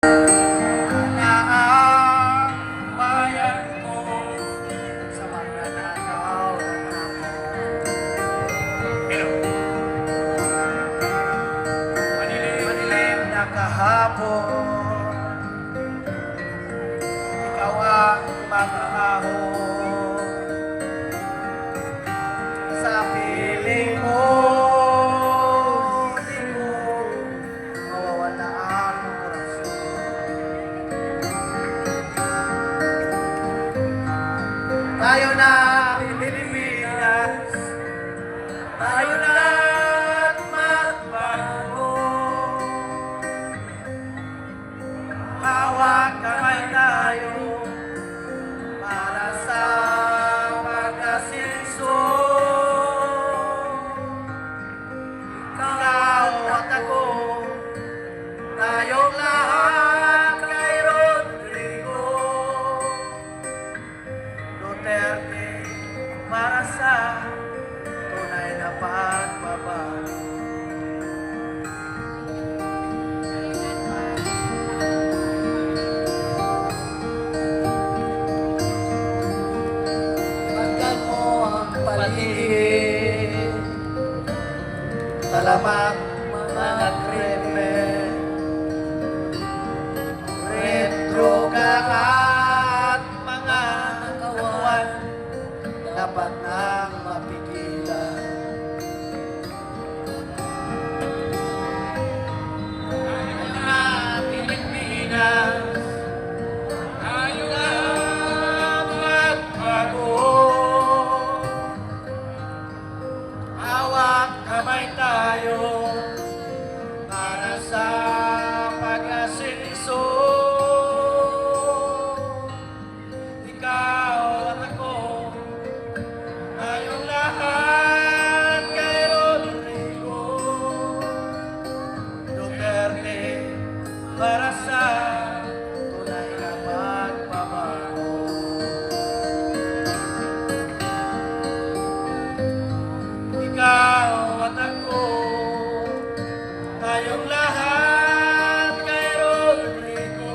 na ang bayan ko sa magnanakaw na ako. Madilim na kahapon, ikaw ang mag-ahon sa piling mo. Di ko mawawala ang korasyon. Tayo na Pilipinas, tayo na't magbago. Hawak kamay tayo para sa pag-asenso. Ikaw at ako, tayong lahat kay Rodrigo Duterte para sa tunay na pagbabago. Tanggal mo ang paligid, talamak mga krimen, droga at mga kawan, dapat nang mapigilan. Mga Pilipinas, tayo na magbago. Hawak kamay tayo para sa pag-asenso. Ikaw at ako, tayong lahat kay Rodrigo Duterte para sa tunay na pagbabago. Ikaw at ako, tayong lahat kay Rodrigo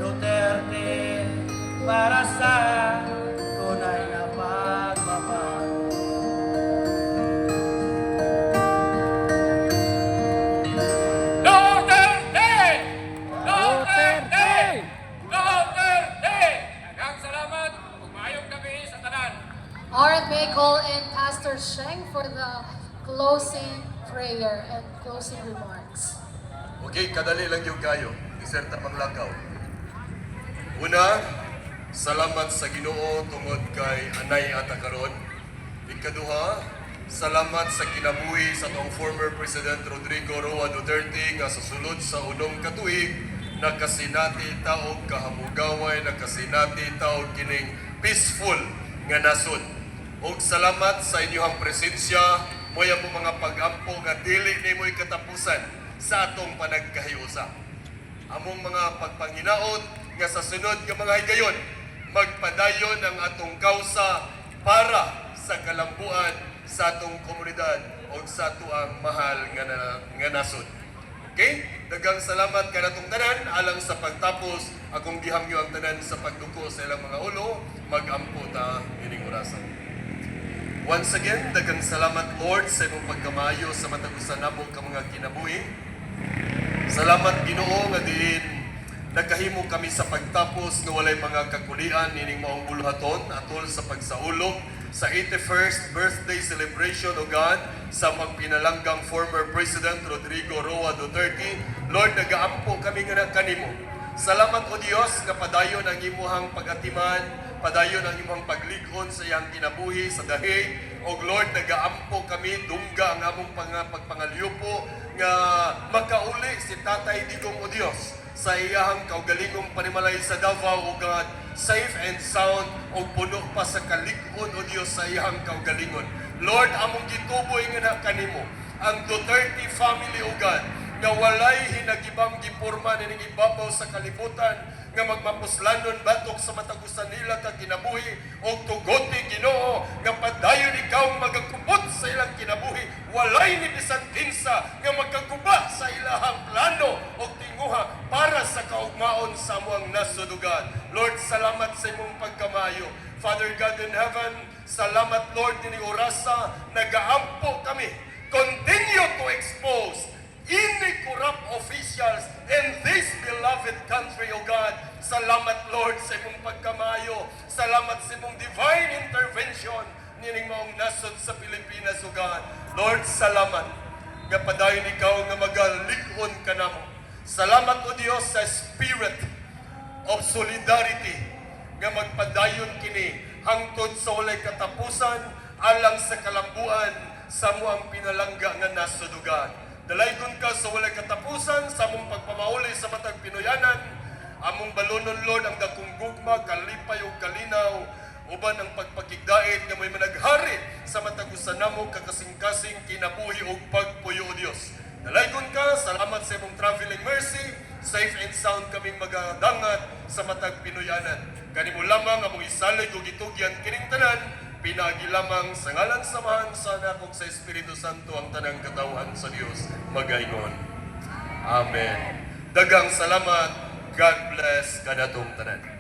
Duterte para sa tunay na pagbabago. Duterte! Duterte! Duterte! Daghang salamat ug maayong gabi sa tanan. Alright, may I call in Pastor Sheng for the closing prayer and closing remarks. Okay, kadali lang yung kayo. Diserta panglakaw. Una, salamat sa Ginoo tungod kay Anay ata karon. Ikaduha, salamat sa kinabuhi sa atong former President Rodrigo Roa Duterte nga sa sulod sa unong katuig nakasinati taog kahamugaway, nakasinati taog kining peaceful nga nasod. Ug salamat sa inyong presensya, moya mo mga pag-ampo nga dili nimoy katapusan sa atong panagkahiusa. Among mga pagpanginaot nga sa sunod nga mga higayon, magpadayon ang atong kausa para sa kalambuan sa atong komunidad o sa atuang mahal nga nasod. Okay? Daghang salamat kanatong tanan alang sa pagtapos akong gihangyo ang tanan sa pagduko sa ilang mga ulo, mag-ampo ta ining orasan. Once again, daghang salamat Lord sa imong pagkamayo sa matagusan namo ka mga kinabuhi. Salamat Ginoo nga diin nakahimo kami sa pagtapos nga walay mga kakulian ining maong buluhaton atol sa pagsaulog sa 81st birthday celebration o God sa magpinalanggang former President Rodrigo Roa Duterte. Lord, nagaampo kami nga kanimo. Salamat o Dios nga padayon ang imuhang pag-atiman, padayon ang imong paglikon sa iyang kinabuhi sa dahi. O Lord, nagaampo kami, dungga ang among pagpangalyupo nga makauli si Tatay Digong o Dios sa iyahang kaugalingong panimalay sa Davao o God, safe and sound o puno pa sa kalikon o Dios sa iyahang kaugalingon. Lord, among gituboy nga kanimo ang Duterte family o God, nga walay hinagibang giporma nining ibabaw sa kalibutan nga magmapuslanon batok sa matagusan nila kag kinabuhi og tugoti Ginoo nga padayon ikaw magakubot sa ilang kinabuhi walay ni bisan tinsa nga magkaguba sa ilahang plano og pagkamaayo. Father God in heaven, salamat Lord nini orasa, nagaampo kami. Continue to expose any corrupt officials in this beloved country, O God. Salamat Lord sa imong pagkamaayo. Salamat sa imong divine intervention nining maong nasod sa Pilipinas, O God. Lord, salamat nga padayon ikaw nga magalig-on ka namo. Salamat, O Dios, sa spirit of solidarity nga magpadayon kini hangtod sa walay katapusan alang sa kalambuan sa muang pinalangga nga nasod, O God. Dalaygon ka sa walay katapusan sa among pagpamauli sa matag Pinoyanan. Among balunon, Lord, ang dakong gugma, kalipay o kalinaw, uban ang pagpakigdait nga may managhari sa matag usa namo kakasing-kasing kinabuhi o pagpuyo, O Dios. Dalaygon ka, salamat sa imong traveling mercy, safe and sound kaming magadangat sa matag Pinoyanan. Kanimo lamang among isalig o gitugyan kining tanan, pinagi lamang sa ngalan samahan sa anak ug sa Espiritu Santo ang tanang katawhan sa Dios magaygon. Amen. Daghang salamat. God bless kanatong tanan.